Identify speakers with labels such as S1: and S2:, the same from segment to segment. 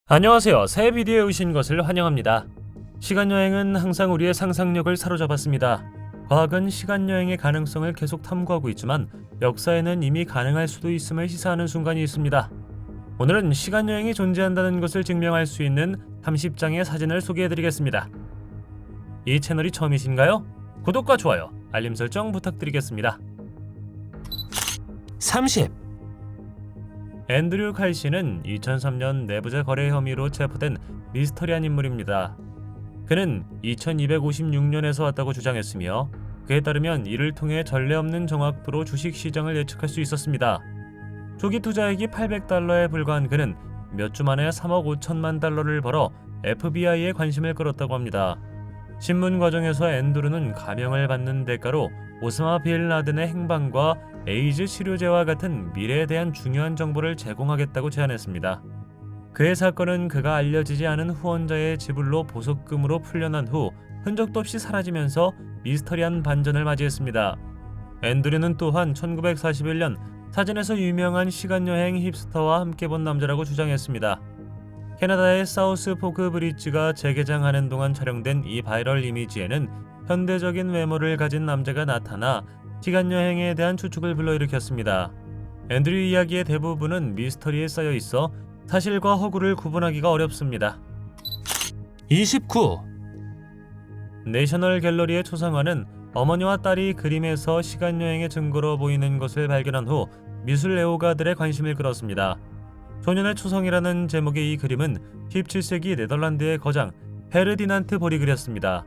S1: 안녕하세요. 새 비디오에 오신 것을 환영합니다. 시간여행은 항상 우리의 상상력을 사로잡았습니다. 과학은 시간여행의 가능성을 계속 탐구하고 있지만 역사에는 이미 가능할 수도 있음을 시사하는 순간이 있습니다. 오늘은 시간여행이 존재한다는 것을 증명할 수 있는 30장의 사진을 소개해드리겠습니다. 이 채널이 처음이신가요? 구독과 좋아요, 알림 설정 부탁드리겠습니다. 30. 앤드류 칼시는 2003년 내부자 거래 혐의로 체포된 미스터리한 인물입니다. 그는 2256년에서 왔다고 주장했으며 그에 따르면 이를 통해 전례 없는 정확도로 주식 시장을 예측할 수 있었습니다. 초기 투자액이 $800에 불과한 그는 몇 주 만에 3억 5천만 달러를 벌어 FBI에 관심을 끌었다고 합니다. 신문 과정에서 앤드류는 감형을 받는 대가로 오사마 빌 라덴의 행방과 에이즈 치료제와 같은 미래에 대한 중요한 정보를 제공하겠다고 제안했습니다. 그의 사건은 그가 알려지지 않은 후원자의 지불로 보석금으로 풀려난 후 흔적도 없이 사라지면서 미스터리한 반전을 맞이했습니다. 앤드류는 또한 1941년 사진에서 유명한 시간여행 힙스터와 함께 본 남자라고 주장했습니다. 캐나다의 사우스 포크 브릿지가 재개장하는 동안 촬영된 이 바이럴 이미지에는 현대적인 외모를 가진 남자가 나타나 시간여행에 대한 추측을 불러일으켰습니다. 앤드류 이야기의 대부분은 미스터리에 쌓여 있어 사실과 허구를 구분하기가 어렵습니다. 29. 내셔널 갤러리의 초상화는 어머니와 딸이 그림에서 시간여행의 증거로 보이는 것을 발견한 후 미술 애호가들의 관심을 끌었습니다. 소년의 초성이라는 제목의 이 그림은 17세기 네덜란드의 거장 페르디난트 볼이 그렸습니다.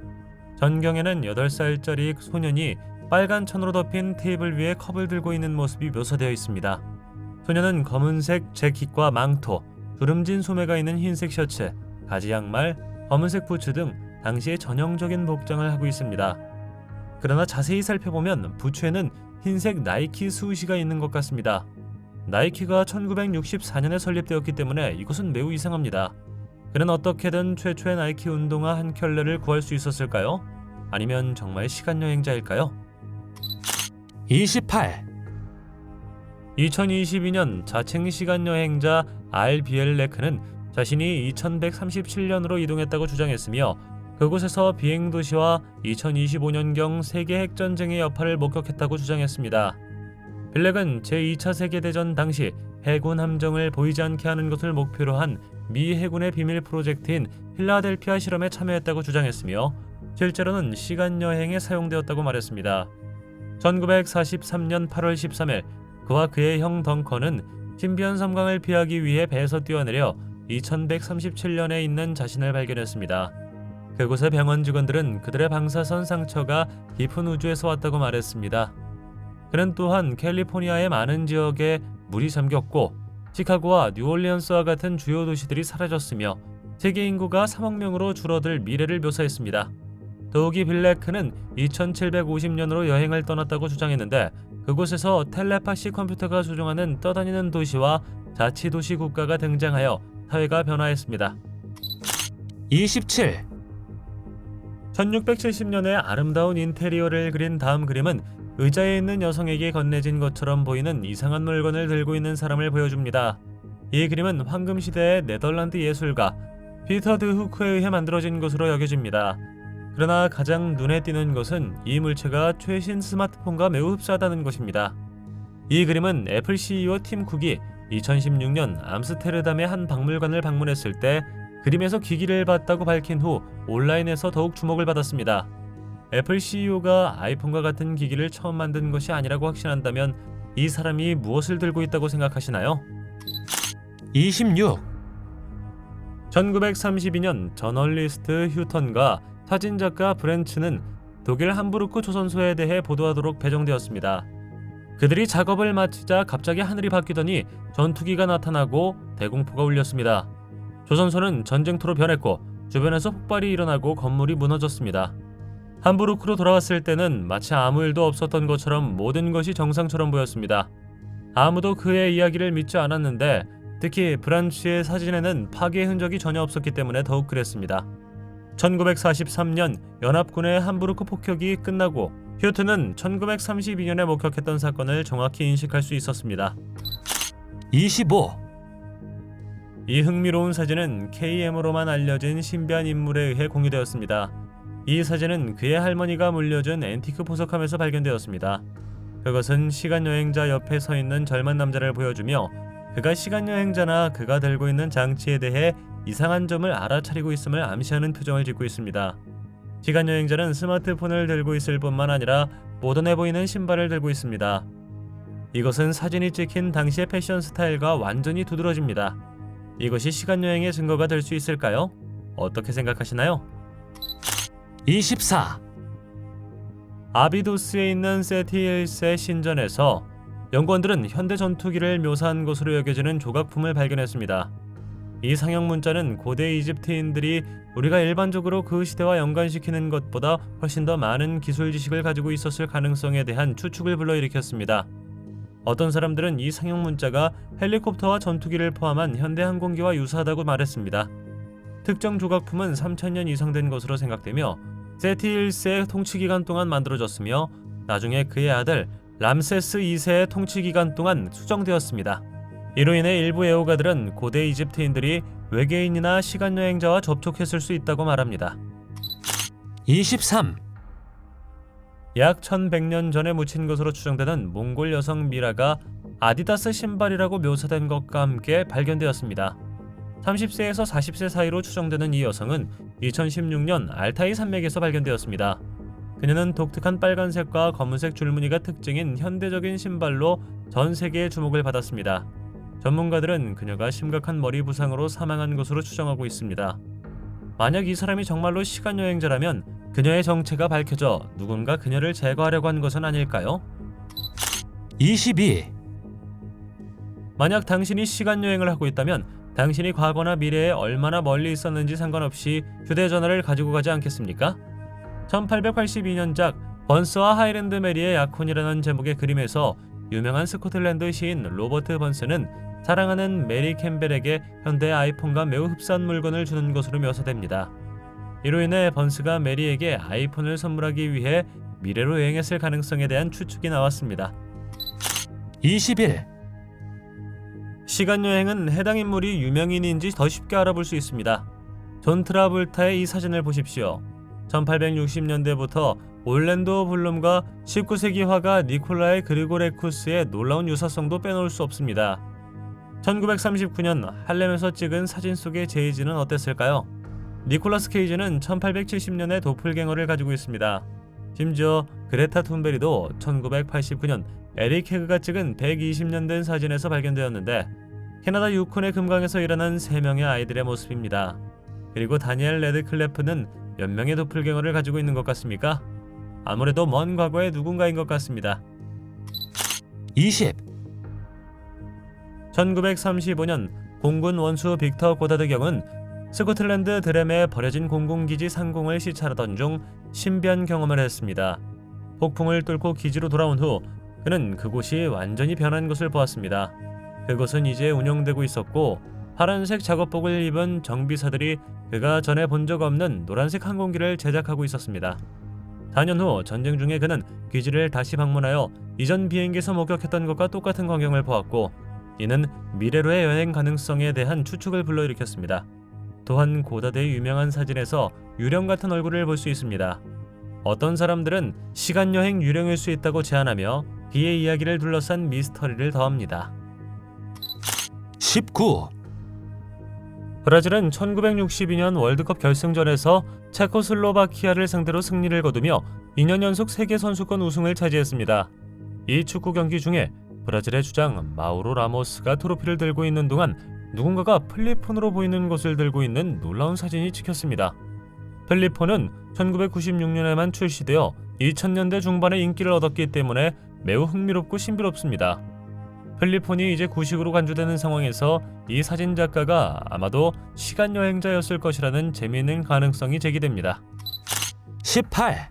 S1: 전경에는 8살짜리 소년이 빨간 천으로 덮인 테이블 위에 컵을 들고 있는 모습이 묘사되어 있습니다. 소년은 검은색 재킷과 망토, 주름진 소매가 있는 흰색 셔츠, 가지 양말, 검은색 부츠 등 당시의 전형적인 복장을 하고 있습니다. 그러나 자세히 살펴보면 부츠에는 흰색 나이키 수시가 있는 것 같습니다. 나이키가 1964년에 설립되었기 때문에 이것은 매우 이상합니다. 그는 어떻게든 최초의 나이키 운동화 한 켤레를 구할 수 있었을까요? 아니면 정말 시간여행자일까요? 28. 2022년 자칭 시간여행자 알 비엘레크는 자신이 2137년으로 이동했다고 주장했으며 그곳에서 비행도시와 2025년경 세계 핵전쟁의 여파를 목격했다고 주장했습니다. 빌렉은 제2차 세계대전 당시 해군 함정을 보이지 않게 하는 것을 목표로 한 미 해군의 비밀 프로젝트인 필라델피아 실험에 참여했다고 주장했으며 실제로는 시간여행에 사용되었다고 말했습니다. 1943년 8월 13일 그와 그의 형 덩컨은 신비한 섬광을 피하기 위해 배에서 뛰어내려 2137년에 있는 자신을 발견했습니다. 그곳의 병원 직원들은 그들의 방사선 상처가 깊은 우주에서 왔다고 말했습니다. 그는 또한 캘리포니아의 많은 지역에 물이 잠겼고 시카고와 뉴올리언스와 같은 주요 도시들이 사라졌으며 세계 인구가 3억 명으로 줄어들 미래를 묘사했습니다. 더욱이 빌레크는 2750년으로 여행을 떠났다고 주장했는데 그곳에서 텔레파시 컴퓨터가 조종하는 떠다니는 도시와 자치도시 국가가 등장하여 사회가 변화했습니다. 27. 1670년에 아름다운 인테리어를 그린 다음 그림은 의자에 있는 여성에게 건네진 것처럼 보이는 이상한 물건을 들고 있는 사람을 보여줍니다. 이 그림은 황금시대의 네덜란드 예술가 피터 드 후크에 의해 만들어진 것으로 여겨집니다. 그러나 가장 눈에 띄는 것은 이 물체가 최신 스마트폰과 매우 흡사하다는 것입니다. 이 그림은 애플 CEO 팀 쿡이 2016년 암스테르담의 한 박물관을 방문했을 때 그림에서 기기를 봤다고 밝힌 후 온라인에서 더욱 주목을 받았습니다. 애플 CEO가 아이폰과 같은 기기를 처음 만든 것이 아니라고 확신한다면 이 사람이 무엇을 들고 있다고 생각하시나요? 26. 1932년 저널리스트 휴턴과 사진작가 브렌츠는 독일 함부르크 조선소에 대해 보도하도록 배정되었습니다. 그들이 작업을 마치자 갑자기 하늘이 바뀌더니 전투기가 나타나고 대공포가 울렸습니다. 조선소는 전쟁터로 변했고 주변에서 폭발이 일어나고 건물이 무너졌습니다. 함부르크로 돌아왔을 때는 마치 아무 일도 없었던 것처럼 모든 것이 정상처럼 보였습니다. 아무도 그의 이야기를 믿지 않았는데 특히 브란츠의 사진에는 파괴의 흔적이 전혀 없었기 때문에 더욱 그랬습니다. 1943년 연합군의 함부르크 폭격이 끝나고 휴트는 1932년에 목격했던 사건을 정확히 인식할 수 있었습니다. 25. 이 흥미로운 사진은 KM으로만 알려진 신비한 인물에 의해 공유되었습니다. 이 사진은 그의 할머니가 물려준 앤티크 보석함에서 발견되었습니다. 그것은 시간여행자 옆에 서 있는 젊은 남자를 보여주며 그가 시간여행자나 그가 들고 있는 장치에 대해 이상한 점을 알아차리고 있음을 암시하는 표정을 짓고 있습니다. 시간여행자는 스마트폰을 들고 있을 뿐만 아니라 모던해 보이는 신발을 들고 있습니다. 이것은 사진이 찍힌 당시의 패션 스타일과 완전히 두드러집니다. 이것이 시간여행의 증거가 될 수 있을까요? 어떻게 생각하시나요?
S2: 24.
S1: 아비도스에 있는 세티일스의 신전에서 연구원들은 현대 전투기를 묘사한 것으로 여겨지는 조각품을 발견했습니다. 이 상형 문자는 고대 이집트인들이 우리가 일반적으로 그 시대와 연관시키는 것보다 훨씬 더 많은 기술 지식을 가지고 있었을 가능성에 대한 추측을 불러일으켰습니다. 어떤 사람들은 이 상형 문자가 헬리콥터와 전투기를 포함한 현대 항공기와 유사하다고 말했습니다. 특정 조각품은 3000년 이상 된 것으로 생각되며 세티일스의 통치기간 동안 만들어졌으며 나중에 그의 아들 람세스 2세의 통치기간 동안 수정되었습니다. 이로 인해 일부 애호가들은 고대 이집트인들이 외계인이나 시간여행자와 접촉했을 수 있다고 말합니다.
S2: 23.
S1: 약 1100년 전에 묻힌 것으로 추정되는 몽골 여성 미라가 아디다스 신발이라고 묘사된 것과 함께 발견되었습니다. 30세에서 40세 사이로 추정되는 이 여성은 2016년 알타이 산맥에서 발견되었습니다. 그녀는 독특한 빨간색과 검은색 줄무늬가 특징인 현대적인 신발로 전 세계의 주목을 받았습니다. 전문가들은 그녀가 심각한 머리 부상으로 사망한 것으로 추정하고 있습니다. 만약 이 사람이 정말로 시간여행자라면 그녀의 정체가 밝혀져 누군가 그녀를 제거하려고 한 것은 아닐까요?
S2: 22.
S1: 만약 당신이 시간여행을 하고 있다면 당신이 과거나 미래에 얼마나 멀리 있었는지 상관없이 휴대전화를 가지고 가지 않겠습니까? 1882년작 번스와 하이랜드 메리의 약혼이라는 제목의 그림에서 유명한 스코틀랜드 시인 로버트 번스는 사랑하는 메리 캠벨에게 현대 아이폰과 매우 흡사한 물건을 주는 것으로 묘사됩니다. 이로 인해 번스가 메리에게 아이폰을 선물하기 위해 미래로 여행했을 가능성에 대한 추측이 나왔습니다.
S2: 21.
S1: 시간여행은 해당 인물이 유명인인지 더 쉽게 알아볼 수 있습니다. 존 트라볼타의 이 사진을 보십시오. 1860년대부터 올랜도 블룸과 19세기 화가 니콜라이 그리고레쿠스의 놀라운 유사성도 빼놓을 수 없습니다. 1939년 할렘에서 찍은 사진 속의 제이지는 어땠을까요? 니콜라스 케이지는 1870년에 도플갱어를 가지고 있습니다. 심지어 그레타 툰베리도 1989년 에릭 헤그가 찍은 120년 된 사진에서 발견되었는데 캐나다 유콘의 금강에서 일어난 3명의 아이들의 모습입니다. 그리고 다니엘 레드클래프는 몇 명의 도플갱어를 가지고 있는 것 같습니까? 아무래도 먼 과거의 누군가인 것 같습니다.
S2: 20.
S1: 1935년 공군 원수 빅터 고다드 경은 스코틀랜드 드램에 버려진 공군기지 상공을 시찰하던 중 신비한 경험을 했습니다. 폭풍을 뚫고 기지로 돌아온 후 그는 그곳이 완전히 변한 것을 보았습니다. 그곳은 이제 운영되고 있었고 파란색 작업복을 입은 정비사들이 그가 전에 본 적 없는 노란색 항공기를 제작하고 있었습니다. 4년 후 전쟁 중에 그는 기지를 다시 방문하여 이전 비행기에서 목격했던 것과 똑같은 광경을 보았고 이는 미래로의 여행 가능성에 대한 추측을 불러일으켰습니다. 또한 고다드의 유명한 사진에서 유령 같은 얼굴을 볼 수 있습니다. 어떤 사람들은 시간여행 유령일 수 있다고 제안하며 그의 이야기를 둘러싼 미스터리를 더합니다.
S2: 19.
S1: 브라질은 1962년 월드컵 결승전에서 체코슬로바키아를 상대로 승리를 거두며 2년 연속 세계선수권 우승을 차지했습니다. 이 축구 경기 중에 브라질의 주장 마우로 라모스가 트로피를 들고 있는 동안 누군가가 플립폰으로 보이는 것을 들고 있는 놀라운 사진이 찍혔습니다. 플립폰은 1996년에만 출시되어 2000년대 중반에 인기를 얻었기 때문에 매우 흥미롭고 신비롭습니다. 플립폰이 이제 구식으로 간주되는 상황에서 이 사진 작가가 아마도 시간여행자였을 것이라는 재미있는 가능성이 제기됩니다.
S2: 18.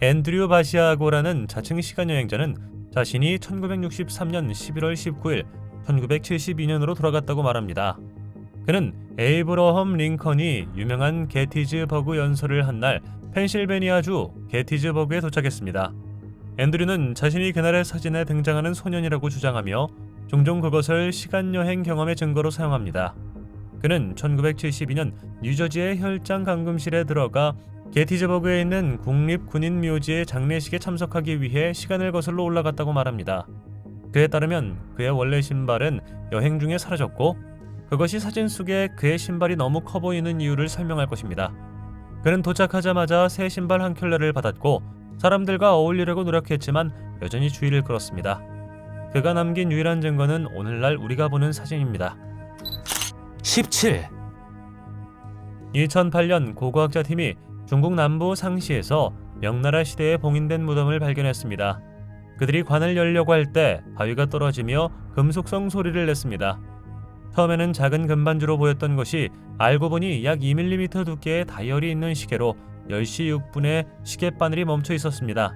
S1: 앤드류 바시아고라는 자칭 시간여행자는 자신이 1963년 11월 19일 1972년으로 돌아갔다고 말합니다. 그는 에이브러험 링컨이 유명한 게티즈버그 연설을 한 날 펜실베니아주 게티즈버그에 도착했습니다. 앤드류는 자신이 그날의 사진에 등장하는 소년이라고 주장하며 종종 그것을 시간여행 경험의 증거로 사용합니다. 그는 1972년 뉴저지의 혈장 감금실에 들어가 게티즈버그에 있는 국립군인묘지의 장례식에 참석하기 위해 시간을 거슬러 올라갔다고 말합니다. 그에 따르면 그의 원래 신발은 여행 중에 사라졌고 그것이 사진 속에 그의 신발이 너무 커 보이는 이유를 설명할 것입니다. 그는 도착하자마자 새 신발 한 켤레를 받았고 사람들과 어울리려고 노력했지만 여전히 주의를 끌었습니다. 그가 남긴 유일한 증거는 오늘날 우리가 보는 사진입니다.
S2: 17,
S1: 2008년 고고학자 팀이 중국 남부 상시에서 명나라 시대에 봉인된 무덤을 발견했습니다. 그들이 관을 열려고 할 때 바위가 떨어지며 금속성 소리를 냈습니다. 처음에는 작은 금반지로 보였던 것이 알고 보니 약 2mm 두께의 다이얼이 있는 시계로 10시 6분에 시계바늘이 멈춰 있었습니다.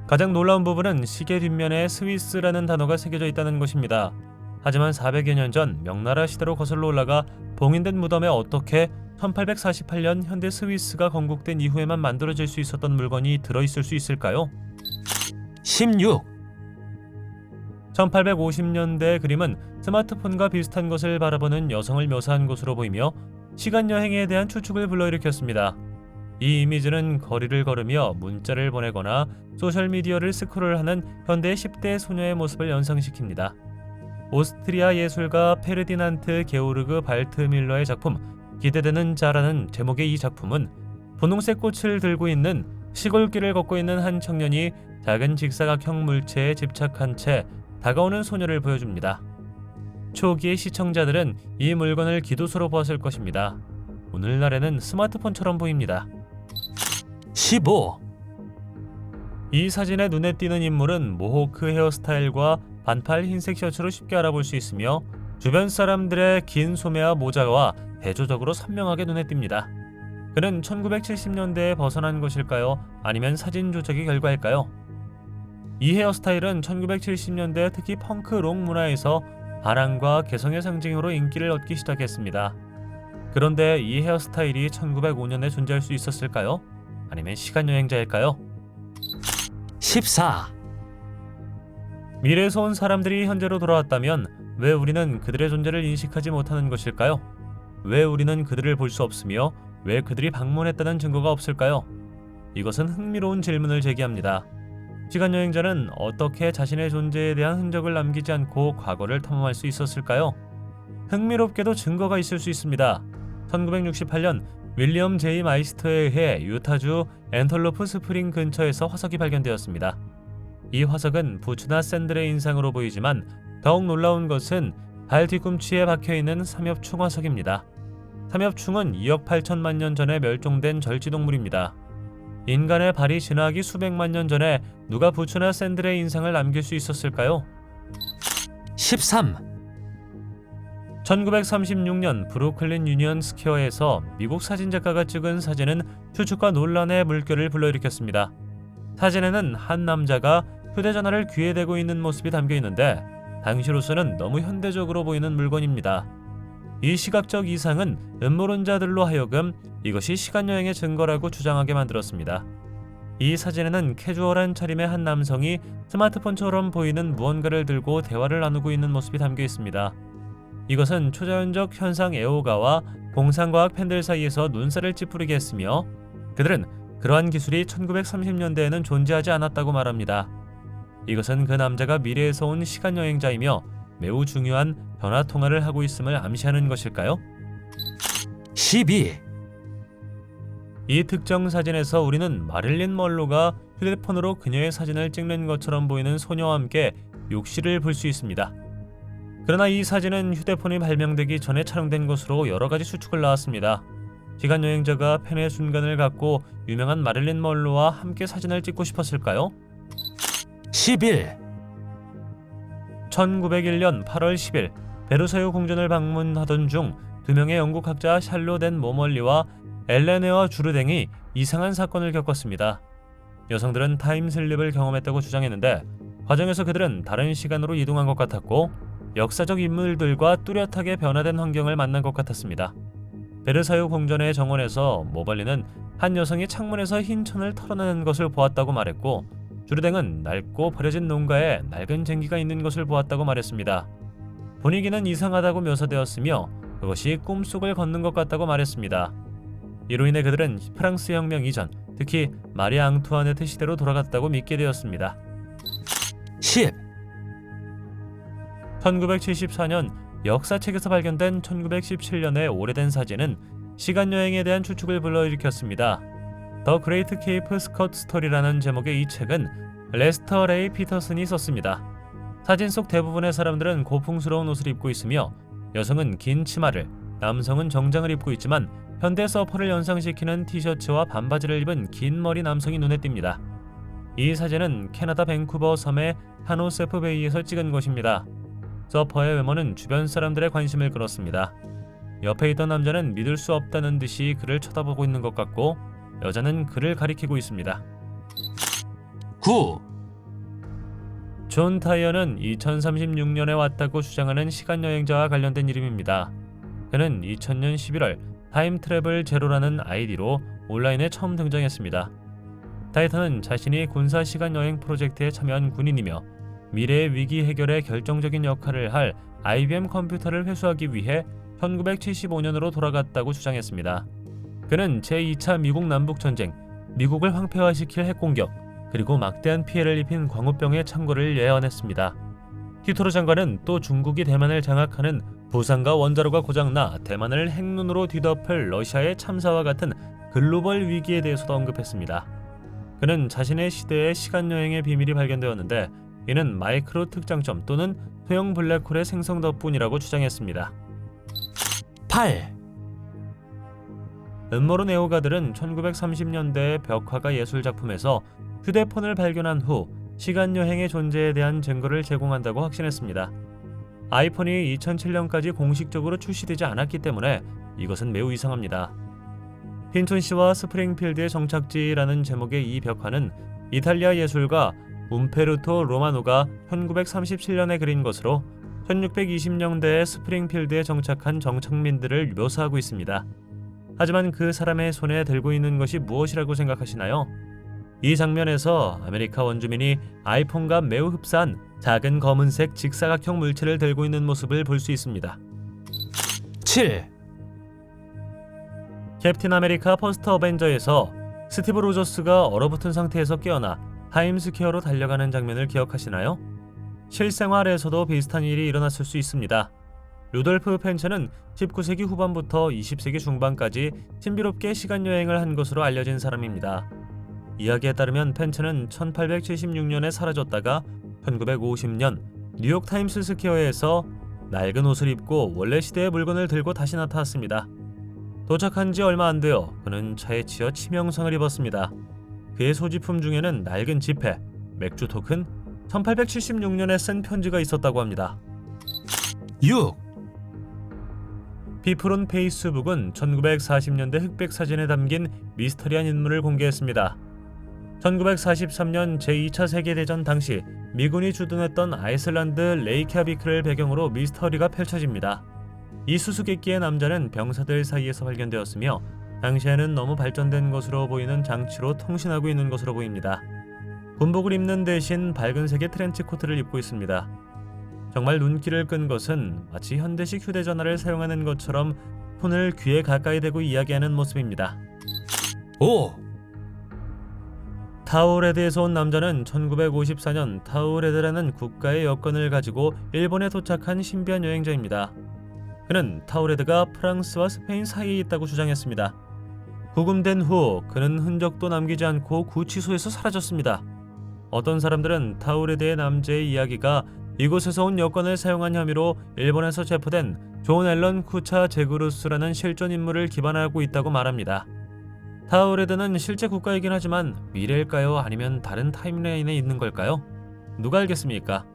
S1: 가장 놀라운 부분은 시계 뒷면에 스위스라는 단어가 새겨져 있다는 것입니다. 하지만 400여 년 전 명나라 시대로 거슬러 올라가 봉인된 무덤에 어떻게 1848년 현대 스위스가 건국된 이후에만 만들어질 수 있었던 물건이 들어있을 수 있을까요?
S2: 16,
S1: 1850년대의 그림은 스마트폰과 비슷한 것을 바라보는 여성을 묘사한 것으로 보이며 시간여행에 대한 추측을 불러일으켰습니다. 이 이미지는 거리를 걸으며 문자를 보내거나 소셜미디어를 스크롤하는 현대 10대 소녀의 모습을 연상시킵니다. 오스트리아 예술가 페르디난트 게오르그 발트밀러의 작품 기대되는 자라는 제목의 이 작품은 분홍색 꽃을 들고 있는 시골길을 걷고 있는 한 청년이 작은 직사각형 물체에 집착한 채 다가오는 소녀를 보여줍니다. 초기의 시청자들은 이 물건을 기도서로 보았을 것입니다. 오늘날에는 스마트폰처럼 보입니다.
S2: 15,
S1: 이 사진에 눈에 띄는 인물은 모호크 헤어스타일과 반팔 흰색 셔츠로 쉽게 알아볼 수 있으며 주변 사람들의 긴 소매와 모자와 대조적으로 선명하게 눈에 띕니다. 그는 1970년대에 벗어난 것일까요? 아니면 사진 조작의 결과일까요? 이 헤어스타일은 1970년대 특히 펑크 록 문화에서 바람과 개성의 상징으로 인기를 얻기 시작했습니다. 그런데 이 헤어스타일이 1905년에 존재할 수 있었을까요? 아니면 시간여행자일까요?
S2: 14,
S1: 미래에서 온 사람들이 현재로 돌아왔다면 왜 우리는 그들의 존재를 인식하지 못하는 것일까요? 왜 우리는 그들을 볼 수 없으며 왜 그들이 방문했다는 증거가 없을까요? 이것은 흥미로운 질문을 제기합니다. 시간여행자는 어떻게 자신의 존재에 대한 흔적을 남기지 않고 과거를 탐험할 수 있었을까요? 흥미롭게도 증거가 있을 수 있습니다. 1968년 윌리엄 제이 마이스터에 의해 유타주 앤털로프 스프링 근처에서 화석이 발견되었습니다. 이 화석은 부츠나 샌들의 인상으로 보이지만 더욱 놀라운 것은 발 뒤꿈치에 박혀있는 삼엽충 화석입니다. 삼엽충은 2억 8천만 년 전에 멸종된 절지동물입니다. 인간의 발이 진화하기 수백만 년 전에 누가 부츠나 샌들의 인상을 남길 수 있었을까요?
S2: 13,
S1: 1936년 브루클린 유니언 스퀘어에서 미국 사진작가가 찍은 사진은 추측과 논란의 물결을 불러일으켰습니다. 사진에는 한 남자가 휴대전화를 귀에 대고 있는 모습이 담겨 있는데 당시로서는 너무 현대적으로 보이는 물건입니다. 이 시각적 이상은 음모론자들로 하여금 이것이 시간여행의 증거라고 주장하게 만들었습니다. 이 사진에는 캐주얼한 차림의 한 남성이 스마트폰처럼 보이는 무언가를 들고 대화를 나누고 있는 모습이 담겨 있습니다. 이것은 초자연적 현상 애호가와 공상과학 팬들 사이에서 눈살을 찌푸리게 했으며 그들은 그러한 기술이 1930년대에는 존재하지 않았다고 말합니다. 이것은 그 남자가 미래에서 온 시간여행자이며 매우 중요한 전화통화를 하고 있음을 암시하는 것일까요?
S2: 12,
S1: 이 특정 사진에서 우리는 마릴린 먼로가 휴대폰으로 그녀의 사진을 찍는 것처럼 보이는 소녀와 함께 욕실을 볼 수 있습니다. 그러나 이 사진은 휴대폰이 발명되기 전에 촬영된 것으로 여러 가지 추측을 낳았습니다. 시간여행자가 펜의 순간을 갖고 유명한 마릴린 먼로와 함께 사진을 찍고 싶었을까요?
S2: 11,
S1: 1901년 8월 10일 베르사유 궁전을 방문하던 중 두 명의 영국 학자 샬롯 앤 모멀리와 엘레네어 주르댕이 이상한 사건을 겪었습니다. 여성들은 타임슬립을 경험했다고 주장했는데 과정에서 그들은 다른 시간으로 이동한 것 같았고 역사적 인물들과 뚜렷하게 변화된 환경을 만난 것 같았습니다. 베르사유 궁전의 정원에서 모멀리는 한 여성이 창문에서 흰 천을 털어내는 것을 보았다고 말했고 주르댕은 낡고 버려진 농가에 낡은 쟁기가 있는 것을 보았다고 말했습니다. 분위기는 이상하다고 묘사되었으며 그것이 꿈속을 걷는 것 같다고 말했습니다. 이로 인해 그들은 프랑스 혁명 이전, 특히 마리 앙투아네트 시대로 돌아갔다고 믿게 되었습니다.
S2: 10,
S1: 1974년 역사책에서 발견된 1917년의 오래된 사진은 시간여행에 대한 추측을 불러일으켰습니다. 더 그레이트 케이프 스컷 스토리라는 제목의 이 책은 레스터 레이 피터슨이 썼습니다. 사진 속 대부분의 사람들은 고풍스러운 옷을 입고 있으며 여성은 긴 치마를, 남성은 정장을 입고 있지만 현대 서퍼를 연상시키는 티셔츠와 반바지를 입은 긴 머리 남성이 눈에 띕니다. 이 사진은 캐나다 밴쿠버 섬의 타노세프 베이에서 찍은 것입니다. 서퍼의 외모는 주변 사람들의 관심을 끌었습니다. 옆에 있던 남자는 믿을 수 없다는 듯이 그를 쳐다보고 있는 것 같고 여자는 그를 가리키고 있습니다.
S2: 9,
S1: 존 타이어는 2036년에 왔다고 주장하는 시간여행자와 관련된 이름입니다. 그는 2000년 11월 타임 트래블 제로라는 아이디로 온라인에 처음 등장했습니다. 타이터는 자신이 군사 시간여행 프로젝트에 참여한 군인이며 미래의 위기 해결에 결정적인 역할을 할 IBM 컴퓨터를 회수하기 위해 1975년으로 돌아갔다고 주장했습니다. 그는 제2차 미국 남북전쟁, 미국을 황폐화시킬 핵공격, 그리고 막대한 피해를 입힌 광우병의 창궐을 예언했습니다. 티토르 장관은 또 중국이 대만을 장악하는 부산과 원자로가 고장나 대만을 핵눈으로 뒤덮을 러시아의 참사와 같은 글로벌 위기에 대해서도 언급했습니다. 그는 자신의 시대에 시간여행의 비밀이 발견되었는데 이는 마이크로 특장점 또는 소형 블랙홀의 생성 덕분이라고 주장했습니다.
S2: 8,
S1: 음모론 애호가들은 1930년대의 벽화가 예술작품에서 휴대폰을 발견한 후 시간여행의 존재에 대한 증거를 제공한다고 확신했습니다. 아이폰이 2007년까지 공식적으로 출시되지 않았기 때문에 이것은 매우 이상합니다. 핀촌시와 스프링필드의 정착지라는 제목의 이 벽화는 이탈리아 예술가 움페르토 로마노가 1937년에 그린 것으로 1620년대에 스프링필드에 정착한 정착민들을 묘사하고 있습니다. 하지만 그 사람의 손에 들고 있는 것이 무엇이라고 생각하시나요? 이 장면에서 아메리카 원주민이 아이폰과 매우 흡사한 작은 검은색 직사각형 물체를 들고 있는 모습을 볼 수 있습니다.
S2: 7,
S1: 캡틴 아메리카 퍼스트 어벤져에서 스티브 로저스가 얼어붙은 상태에서 깨어나 타임스퀘어로 달려가는 장면을 기억하시나요? 실생활에서도 비슷한 일이 일어났을 수 있습니다. 루돌프 펜처는 19세기 후반부터 20세기 중반까지 신비롭게 시간여행을 한 것으로 알려진 사람입니다. 이야기에 따르면 펜처는 1876년에 사라졌다가 1950년 뉴욕 타임스 스퀘어에서 낡은 옷을 입고 원래 시대의 물건을 들고 다시 나타났습니다. 도착한 지 얼마 안 되어 그는 차에 치여 치명상을 입었습니다. 그의 소지품 중에는 낡은 지폐, 맥주 토큰, 1876년에 쓴 편지가 있었다고 합니다.
S2: 6,
S1: 피플온 페이스북은 1940년대 흑백 사진에 담긴 미스터리한 인물을 공개했습니다. 1943년 제2차 세계대전 당시 미군이 주둔했던 아이슬란드 레이캬비크를 배경으로 미스터리가 펼쳐집니다. 이 수수께끼의 남자는 병사들 사이에서 발견되었으며 당시에는 너무 발전된 것으로 보이는 장치로 통신하고 있는 것으로 보입니다. 군복을 입는 대신 밝은 색의 트렌치 코트를 입고 있습니다. 정말 눈길을 끈 것은 마치 현대식 휴대전화를 사용하는 것처럼 폰을 귀에 가까이 대고 이야기하는 모습입니다.
S2: 5,
S1: 타우레드에서 온 남자는 1954년 타우레드라는 국가의 여권을 가지고 일본에 도착한 신비한 여행자입니다. 그는 타우레드가 프랑스와 스페인 사이에 있다고 주장했습니다. 구금된 후 그는 흔적도 남기지 않고 구치소에서 사라졌습니다. 어떤 사람들은 타우레드의 남자의 이야기가 이곳에서 온 여권을 사용한 혐의로 일본에서 체포된 존 앨런 쿠차 제그루스라는 실존 인물을 기반하고 있다고 말합니다. 타우레드는 실제 국가이긴 하지만 미래일까요? 아니면 다른 타임라인에 있는 걸까요? 누가 알겠습니까?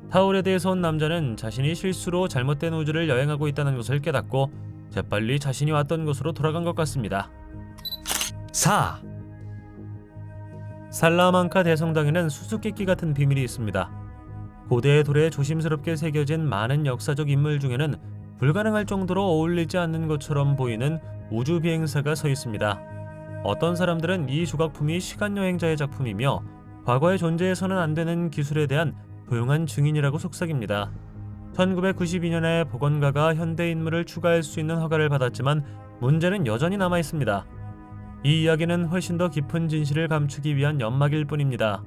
S1: 타우레드에서 온 남자는 자신이 실수로 잘못된 우주를 여행하고 있다는 것을 깨닫고 재빨리 자신이 왔던 곳으로 돌아간 것 같습니다.
S2: 4,
S1: 살라망카 대성당에는 수수께끼 같은 비밀이 있습니다. 고대의 돌에 조심스럽게 새겨진 많은 역사적 인물 중에는 불가능할 정도로 어울리지 않는 것처럼 보이는 우주 비행사가 서 있습니다. 어떤 사람들은 이 조각품이 시간여행자의 작품이며 과거에 존재해서는 안 되는 기술에 대한 조용한 증인이라고 속삭입니다. 1992년에 보건가가 현대 인물을 추가할 수 있는 허가를 받았지만 문제는 여전히 남아 있습니다. 이 이야기는 훨씬 더 깊은 진실을 감추기 위한 연막일 뿐입니다.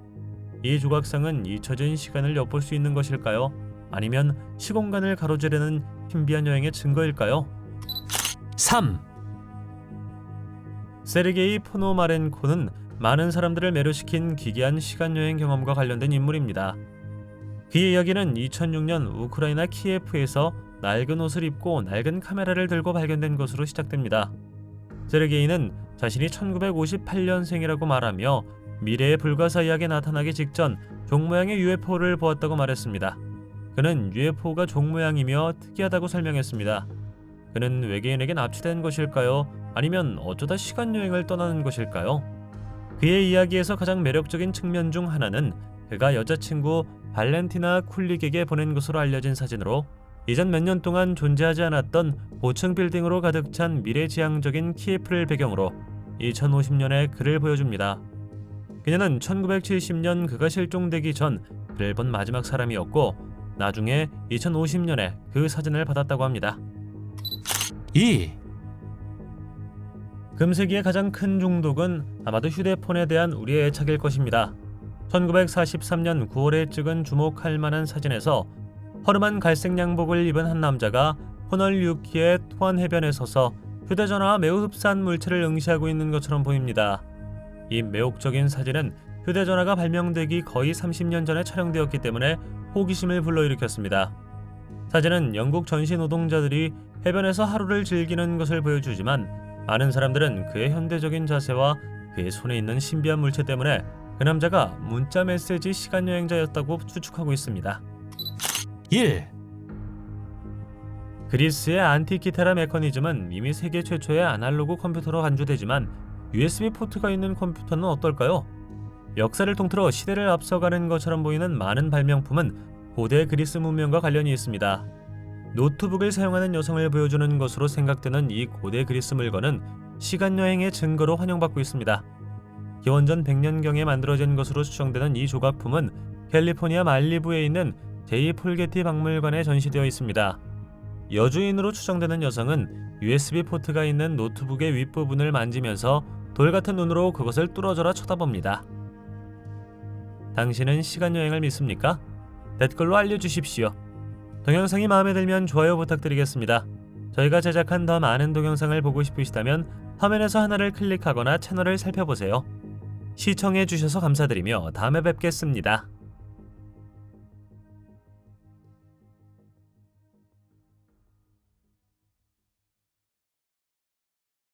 S1: 이 조각상은 잊혀진 시간을 엿볼 수 있는 것일까요? 아니면 시공간을 가로지르는 신비한 여행의 증거일까요?
S2: 3,
S1: 세르게이 포노마렌코는 많은 사람들을 매료시킨 기괴한 시간여행 경험과 관련된 인물입니다. 그의 이야기는 2006년 우크라이나 키예프에서 낡은 옷을 입고 낡은 카메라를 들고 발견된 것으로 시작됩니다. 세르게이는 자신이 1958년생이라고 말하며 미래의 불가사의하게 나타나기 직전 종 모양의 UFO를 보았다고 말했습니다. 그는 UFO가 종 모양이며 특이하다고 설명했습니다. 그는 외계인에게 납치된 것일까요? 아니면 어쩌다 시간여행을 떠나는 것일까요? 그의 이야기에서 가장 매력적인 측면 중 하나는 그가 여자친구 발렌티나 쿨릭에게 보낸 것으로 알려진 사진으로 이전 몇 년 동안 존재하지 않았던 고층 빌딩으로 가득 찬 미래지향적인 키예프를 배경으로 2050년의 그를 보여줍니다. 그녀는 1970년 그가 실종되기 전 그를 본 마지막 사람이었고 나중에 2050년에 그 사진을 받았다고 합니다.
S2: 2,
S1: 금세기의 가장 큰 중독은 아마도 휴대폰에 대한 우리의 애착일 것입니다. 1943년 9월에 찍은 주목할 만한 사진에서 허름한 갈색 양복을 입은 한 남자가 호널유키의 토안 해변에 서서 휴대전화와 매우 흡사한 물체를 응시하고 있는 것처럼 보입니다. 이 매혹적인 사진은 휴대전화가 발명되기 거의 30년 전에 촬영되었기 때문에 호기심을 불러일으켰습니다. 사진은 영국 전시 노동자들이 해변에서 하루를 즐기는 것을 보여주지만 많은 사람들은 그의 현대적인 자세와 그의 손에 있는 신비한 물체 때문에 그 남자가 문자 메시지 시간여행자였다고 추측하고 있습니다.
S2: 1,
S1: 그리스의 안티키테라 메커니즘은 이미 세계 최초의 아날로그 컴퓨터로 간주되지만 USB 포트가 있는 컴퓨터는 어떨까요? 역사를 통틀어 시대를 앞서가는 것처럼 보이는 많은 발명품은 고대 그리스 문명과 관련이 있습니다. 노트북을 사용하는 여성을 보여주는 것으로 생각되는 이 고대 그리스 물건은 시간여행의 증거로 환영받고 있습니다. 기원전 100년경에 만들어진 것으로 추정되는 이 조각품은 캘리포니아 말리부에 있는 제이 폴게티 박물관에 전시되어 있습니다. 여주인으로 추정되는 여성은 USB 포트가 있는 노트북의 윗부분을 만지면서 돌같은 눈으로 그것을 뚫어져라 쳐다봅니다. 당신은 시간여행을 믿습니까? 댓글로 알려주십시오. 동영상이 마음에 들면 좋아요 부탁드리겠습니다. 저희가 제작한 더 많은 동영상을 보고 싶으시다면 화면에서 하나를 클릭하거나 채널을 살펴보세요. 시청해주셔서 감사드리며 다음에 뵙겠습니다.